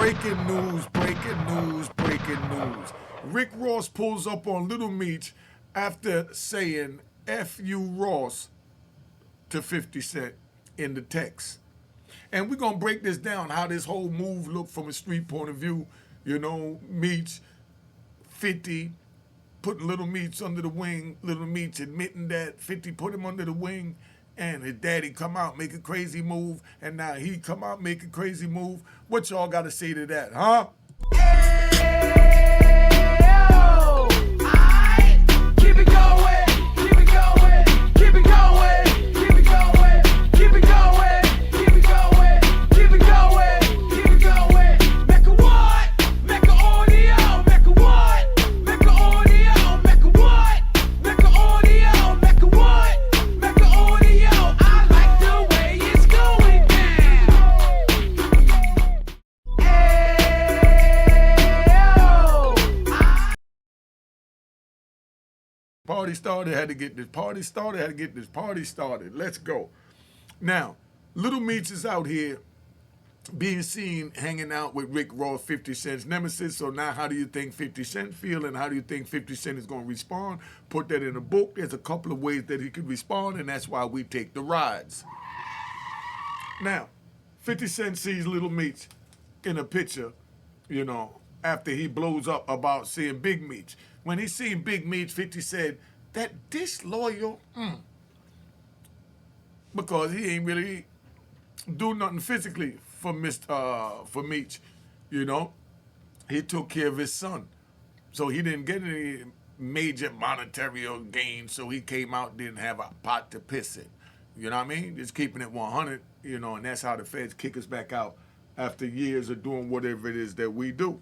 Breaking news, breaking news, breaking news. Rick Ross pulls up on Lil Meech after saying F you Ross to 50 Cent in the text. And we're going to break this down, how this whole move looked from a street point of view. You know, Meech, 50, putting Lil Meech under the wing, Lil Meech admitting that 50 put him under the wing, and his daddy come out, make a crazy move, and now he come out, make a crazy move. What y'all got to say to that, huh? Keep it going, keep it going, keep it going, keep it going, keep it going, keep it going, keep it going, keep it going. Make a what? Make a audio, make a what? Make a audio, make a what? Make a audio, make a what? Make a audio. I like the way it's going down. Party started, had to get this party started, had to get this party started. Let's go. Now, Lil Meech is out here being seen hanging out with Rick Ross, 50 Cent's nemesis. So now how do you think 50 Cent feel and how do you think 50 Cent is going to respond? Put that in a book. There's a couple of ways that he could respond, and that's why we take the rides. Now, 50 Cent sees Lil Meech in a picture, you know, after he blows up about seeing Big Meech. When he seen Big Meech, 50 said, that disloyal, because he ain't really do nothing physically for Meech, you know. He took care of his son. So he didn't get any major monetary gain, so he came out, didn't have a pot to piss in. You know what I mean? Just keeping it 100, you know, and that's how the feds kick us back out after years of doing whatever it is that we do,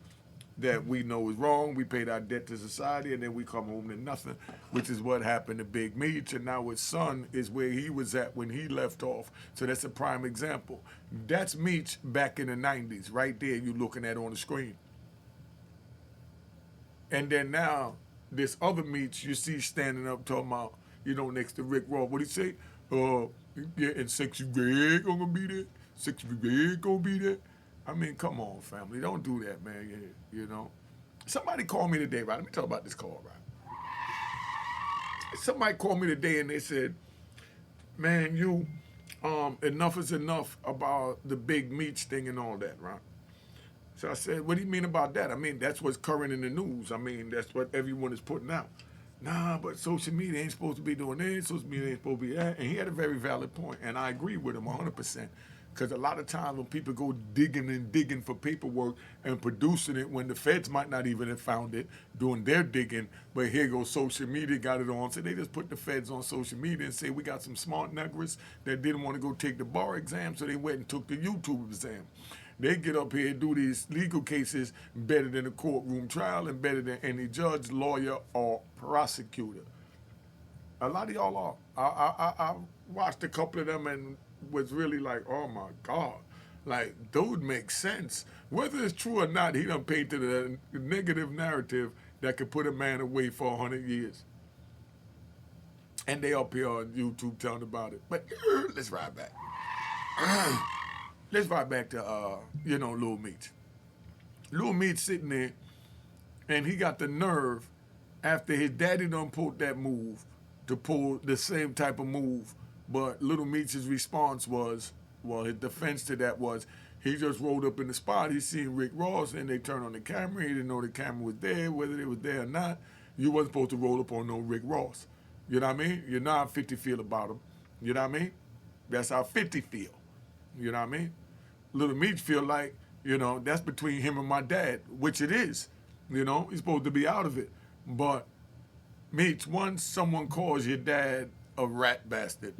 that we know is wrong. We paid our debt to society, and then we come home to nothing, which is what happened to Big Meech, and now his son is where he was at when he left off. So that's a prime example. That's Meech back in the 90s, right there you're looking at on the screen. And then now, this other Meech you see standing up talking about, you know, next to Rick Ross. What'd he say? Yeah, and Sexy Red gonna be there? Sexy Red gonna be there? I mean, come on, family. Don't do that, man. You know? Somebody called me today, right? Let me talk about this call, right? Somebody called me today and they said, man, you, enough is enough about the Big Meech thing and all that, right? So I said, what do you mean about that? I mean, that's what's current in the news. I mean, that's what everyone is putting out. Nah, but social media ain't supposed to be doing this, social media ain't supposed to be that. And he had a very valid point, and I agree with him 100%. Because a lot of times when people go digging and digging for paperwork and producing it when the feds might not even have found it, doing their digging, but here goes social media, got it on. So they just put the feds on social media and say, we got some smart niggas that didn't want to go take the bar exam, so they went and took the YouTube exam. They get up here and do these legal cases better than a courtroom trial and better than any judge, lawyer, or prosecutor. A lot of y'all are. I watched a couple of them and was really like, oh my God, like, dude makes sense. Whether it's true or not, he done painted a negative narrative that could put a man away for 100 years. And they up here on YouTube telling about it. But let's ride back. Let's ride back to, you know, Lil Meech. Lil Meech sitting there, and he got the nerve, after his daddy done pulled that move, to pull the same type of move. But Lil Meech's response was, well, his defense to that was, he just rolled up in the spot, he seen Rick Ross, and they turned on the camera, he didn't know the camera was there, whether it was there or not. You wasn't supposed to roll up on no Rick Ross. You know what I mean? You know how 50 feel about him. You know what I mean? That's how 50 feel. You know what I mean? Lil Meech feel like, you know, that's between him and my dad, which it is. You know, he's supposed to be out of it. But Meech, once someone calls your dad a rat bastard,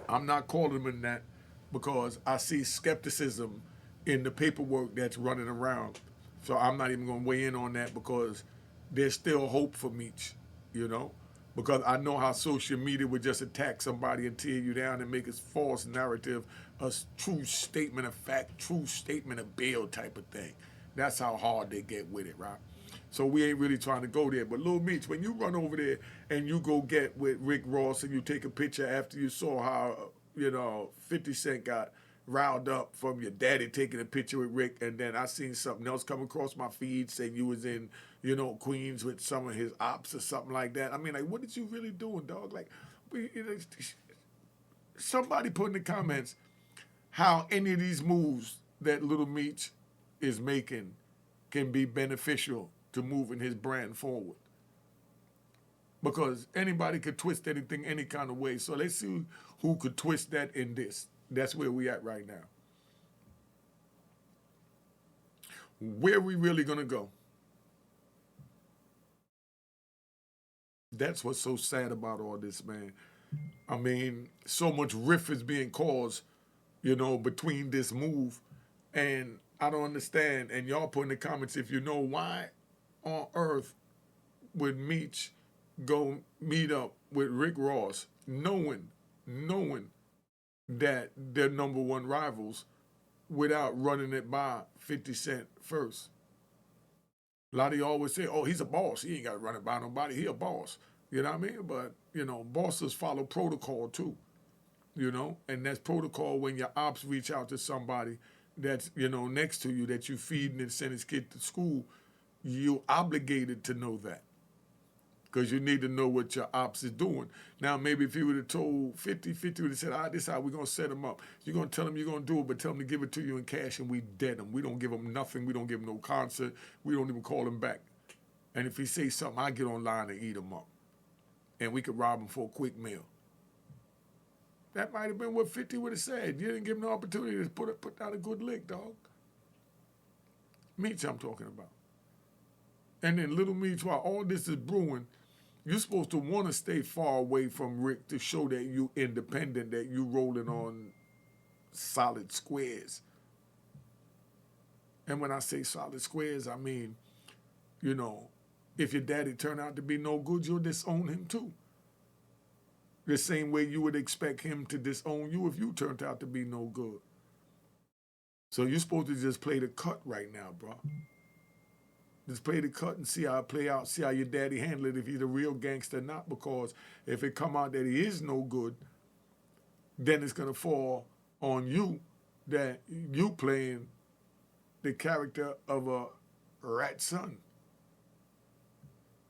I'm not calling him that because I see skepticism in the paperwork that's running around. So I'm not even going to weigh in on that because there's still hope for Meech, you know? Because I know how social media would just attack somebody and tear you down and make a false narrative, a true statement of fact, true statement of bail type of thing. That's how hard they get with it, right? So we ain't really trying to go there. But Lil Meech, when you run over there and you go get with Rick Ross and you take a picture after you saw how, you know, 50 Cent got riled up from your daddy taking a picture with Rick, and then I seen something else come across my feed saying you was in, Queens with some of his ops or something like that. I mean, like, what did you really doing, dog? Like, somebody put in the comments how any of these moves that Lil Meech is making can be beneficial to moving his brand forward. Because anybody could twist anything any kind of way. So let's see who could twist that in this. That's where we at right now. Where we really gonna go? That's what's so sad about all this, man. I mean, so much rift is being caused, between this move. And I don't understand. And y'all put in the comments if you know why on earth would Meech go meet up with Rick Ross, knowing that they're number one rivals without running it by 50 Cent first. A lot of you always say, oh, he's a boss. He ain't got to run it by nobody. He a boss. You know what I mean? But, bosses follow protocol too, and that's protocol when your ops reach out to somebody that's, next to you that you feeding and send his kid to school. You're obligated to know that because you need to know what your ops is doing. Now, maybe if you would have told 50 would have said, all right, this is how we're going to set him up. You're going to tell him you're going to do it, but tell him to give it to you in cash and we dead him. We don't give him nothing. We don't give him no concert. We don't even call him back. And if he say something, I get online and eat him up. And we could rob him for a quick meal. That might have been what 50 would have said. You didn't give him the opportunity to put down a good lick, dog. Meech I'm talking about. And then Lil Meech, while all this is brewing, you're supposed to want to stay far away from Rick to show that you independent, that you rolling on solid squares. And when I say solid squares, I mean, if your daddy turned out to be no good, you'll disown him too. The same way you would expect him to disown you if you turned out to be no good. So you're supposed to just play the cut right now, bro. Just play the cut and see how it play out, see how your daddy handle it, if he's a real gangster or not, because if it come out that he is no good, then it's going to fall on you that you playing the character of a rat son.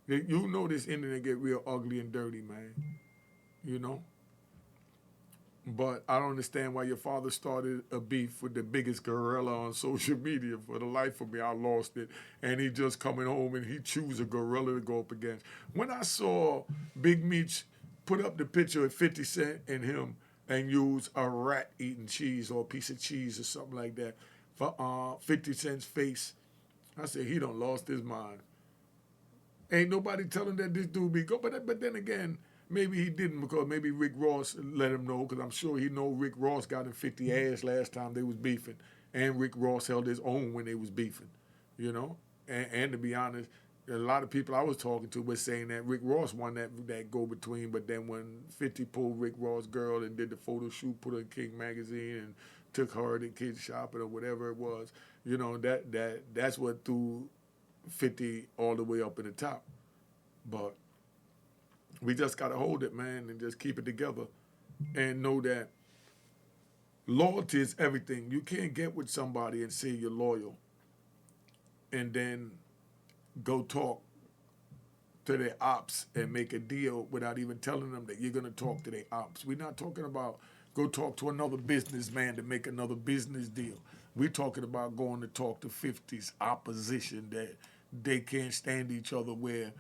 You know this ending to get real ugly and dirty, man. But I don't understand why your father started a beef with the biggest gorilla on social media. For the life of me, I lost it. And he just coming home and he choose a gorilla to go up against. When I saw Big Meech put up the picture of 50 Cent and him and use a rat eating cheese or a piece of cheese or something like that for 50 Cent's face, I said, he done lost his mind. Ain't nobody telling that this dude be go. But then again, maybe he didn't because maybe Rick Ross let him know because I'm sure he know Rick Ross got in 50 ass last time they was beefing. And Rick Ross held his own when they was beefing, And to be honest, a lot of people I was talking to was saying that Rick Ross won that go-between, but then when 50 pulled Rick Ross' girl and did the photo shoot, put her in King Magazine and took her to kids shopping or whatever it was, that's what threw 50 all the way up in the top. But we just got to hold it, man, and just keep it together and know that loyalty is everything. You can't get with somebody and say you're loyal and then go talk to their ops and make a deal without even telling them that you're going to talk to their ops. We're not talking about go talk to another businessman to make another business deal. We're talking about going to talk to 50's opposition that they can't stand each other, where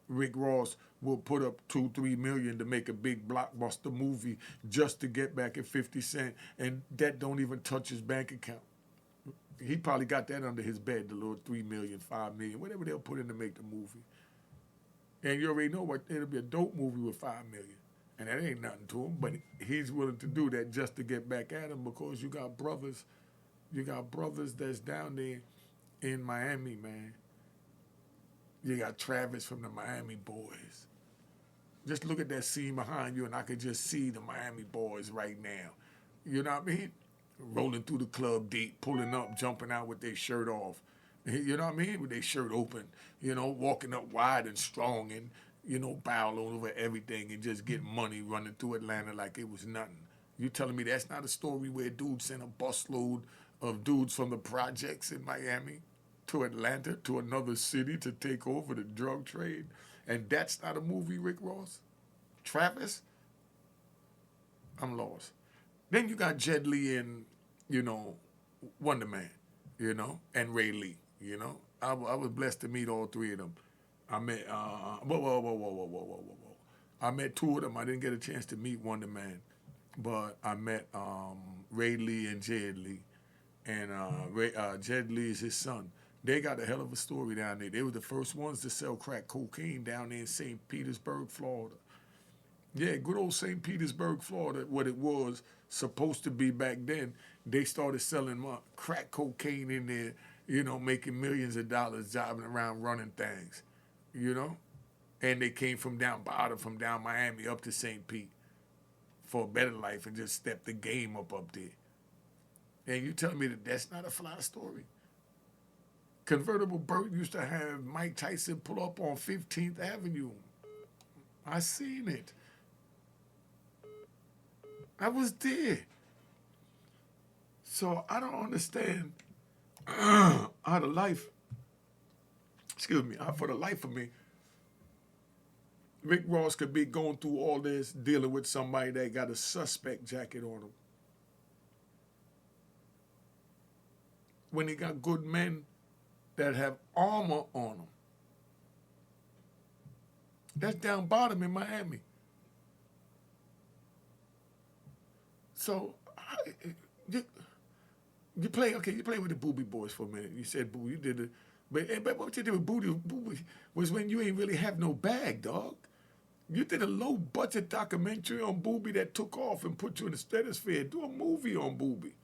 Rick Ross will put up $2-3 million to make a big blockbuster movie just to get back at 50 Cent, and that don't even touch his bank account. He probably got that under his bed, the little $3 million, $5 million, whatever they'll put in to make the movie. And you already know what it'll be, a dope movie with $5 million. And that ain't nothing to him, but he's willing to do that just to get back at him because you got brothers that's down there in Miami, man. You got Travis from the Miami Boys. Just look at that scene behind you and I could just see the Miami Boys right now. You know what I mean? Rolling through the club deep, pulling up, jumping out with their shirt off. You know what I mean? With their shirt open, walking up wide and strong and, bowing over everything and just getting money running through Atlanta like it was nothing. You telling me that's not a story where dudes sent a busload of dudes from the projects in Miami to Atlanta, to another city to take over the drug trade? And that's not a movie, Rick Ross? Travis? I'm lost. Then you got Jet Li and, Wonder Man, and Ray Lee, I was blessed to meet all three of them. I met, whoa. I met two of them. I didn't get a chance to meet Wonder Man, but I met Ray Lee and Jed Lee. And Jed Lee is his son. They got a hell of a story down there. They were the first ones to sell crack cocaine down there in St. Petersburg, Florida. Yeah, good old St. Petersburg, Florida, what it was supposed to be back then. They started selling crack cocaine in there, making millions of dollars driving around running things, And they came from down Miami up to St. Pete for a better life and just stepped the game up there. And you telling me that that's not a fly story? Convertible Burt used to have Mike Tyson pull up on 15th Avenue. I seen it. I was there. So I don't understand how the life, for the life of me, Rick Ross could be going through all this, dealing with somebody that got a suspect jacket on him. When he got good men that have armor on them. That's down bottom in Miami. So you play with the Booby Boys for a minute. You said Boo, you did it, but what you did with Booby was when you ain't really have no bag, dog. You did a low budget documentary on Booby that took off and put you in the stratosphere. Do a movie on Booby.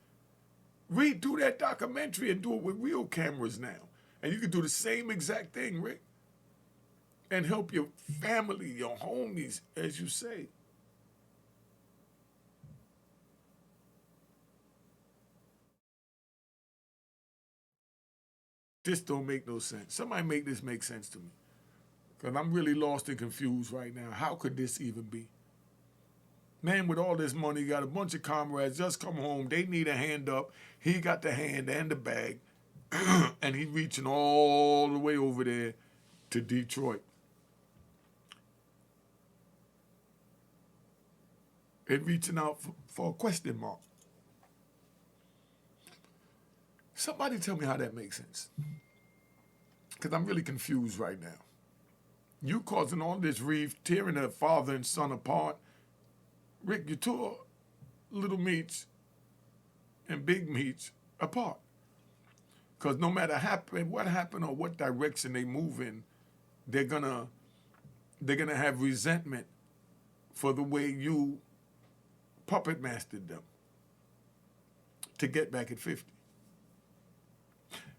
Redo that documentary and do it with real cameras now, and you can do the same exact thing, Rick, and help your family, your homies, as you say. This don't make no sense. Somebody make this make sense to me. Because I'm really lost and confused right now. How could this even be? Man with all this money, got a bunch of comrades, just come home. They need a hand up. He got the hand and the bag. And he reaching all the way over there to Detroit. And reaching out for a question mark. Somebody tell me how that makes sense. Because I'm really confused right now. You causing all this reef, tearing a father and son apart. Rick, you tore Little Meech and Big Meech apart. Because no matter what happened or what direction they move in, they're gonna have resentment for the way you puppet mastered them to get back at 50.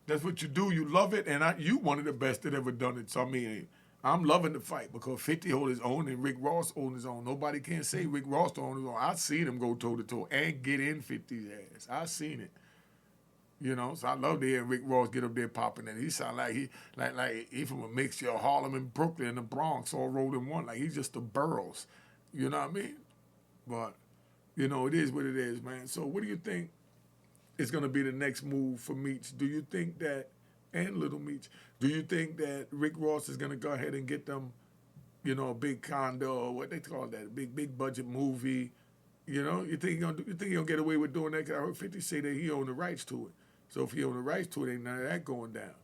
That's what you do. You love it, and you one of the best that ever done it. So I mean, I'm loving the fight because 50 hold his own and Rick Ross owns his own. Nobody can say Rick Ross don't own his own. I seen him go toe to toe and get in 50's ass. I seen it. So I love to hear Rick Ross get up there popping it. He sound like he from a mixture of Harlem and Brooklyn and the Bronx all rolled in one. Like he's just the boroughs. You know what I mean? But it is what it is, man. So what do you think is going to be the next move for Meech? Do you think that, and Little Meech, do you think that Rick Ross is going to go ahead and get them, a big condo or what they call that, a big budget movie? You think he'll get away with doing that? Because I heard 50 say that he owned the rights to it. So if he owned the rights to it, ain't none of that going down,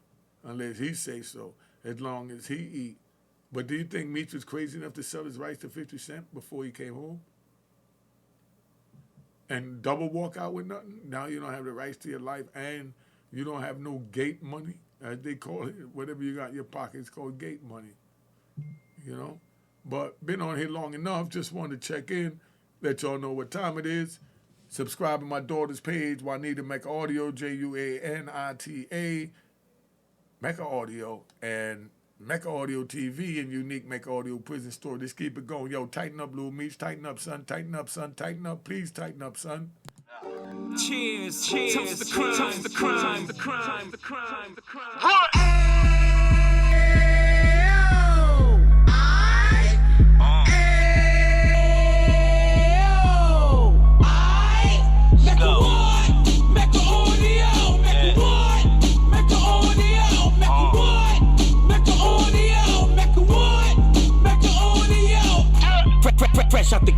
unless he say so, as long as he eat. But do you think Meech was crazy enough to sell his rights to 50 Cent before he came home? And double walk out with nothing? Now you don't have the rights to your life and you don't have no gate money, as they call it. Whatever you got in your pocket is called gate money, But been on here long enough, just wanted to check in, let y'all know what time it is. Subscribe to my daughter's page, Juanita Mecca Audio, Juanita, Mecca Audio, and Mecca Audio TV and Unique Mecca Audio Prison Store. Just keep it going. Yo, tighten up, Lil Meech. Tighten up, son. Tighten up, son. Tighten up. Please tighten up, son. Cheers, toast the crime, toast the crime, the crime, the crime, the crime.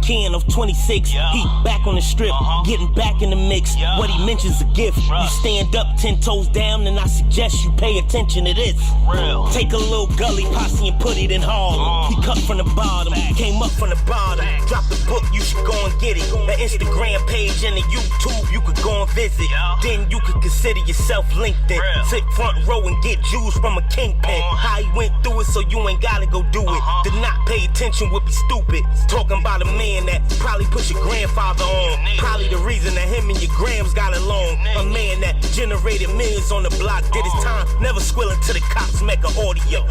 Ken of 26. He back on the strip, getting back in the mix. What he mentions a gift. You stand up 10 toes down, and I suggest you pay attention to this. Take a little gully posse and put it in Harlem. He cut from the bottom, came up from the bottom. Drop the book, you should go and get it. The Instagram page and the YouTube, you could go and visit. Then you could consider yourself LinkedIn. Sit front row and get Jews from a kingpin. How he went through it, so you ain't gotta go do it. To not pay attention would be stupid. Talking about a man that probably put your grandfather on. Probably the reason that him and your grams got along. A man that generated millions on the block, did his time, never squilling to the cops make an audio.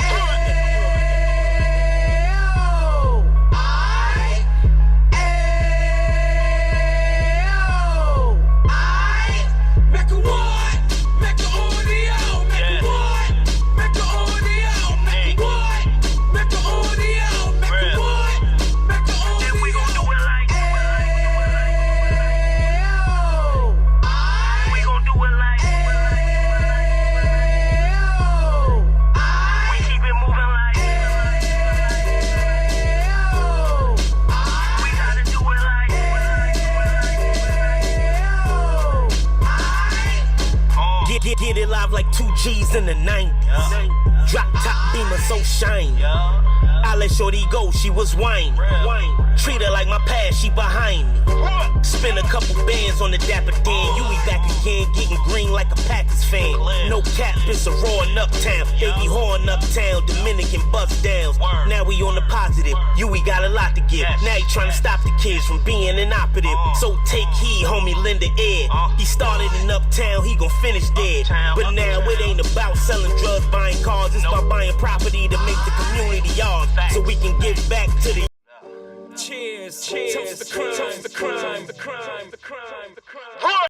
Get it live like 2 G's in the 90s. Drop top beamer so shiny. I let shorty go, she was whining. Treat her like my past, she behind me. Spend a couple bands on the Dapper Dan. You be back again, getting green like a Packers fan. No cap, it's a raw in Uptown. They be whoring Uptown, Dominican bust downs. Now we on the positive, we got a lot to give. Now he trying to stop the kids from being inoperative. So take heed, homie, lend an ear. He started in Uptown, he gon' finish dead. But now it ain't about selling drugs, buying cars. It's about buying property to make the community ours, so we can give back to the. Cheers, cheers, toast the crime, the crime, the crime, the crime, the crime.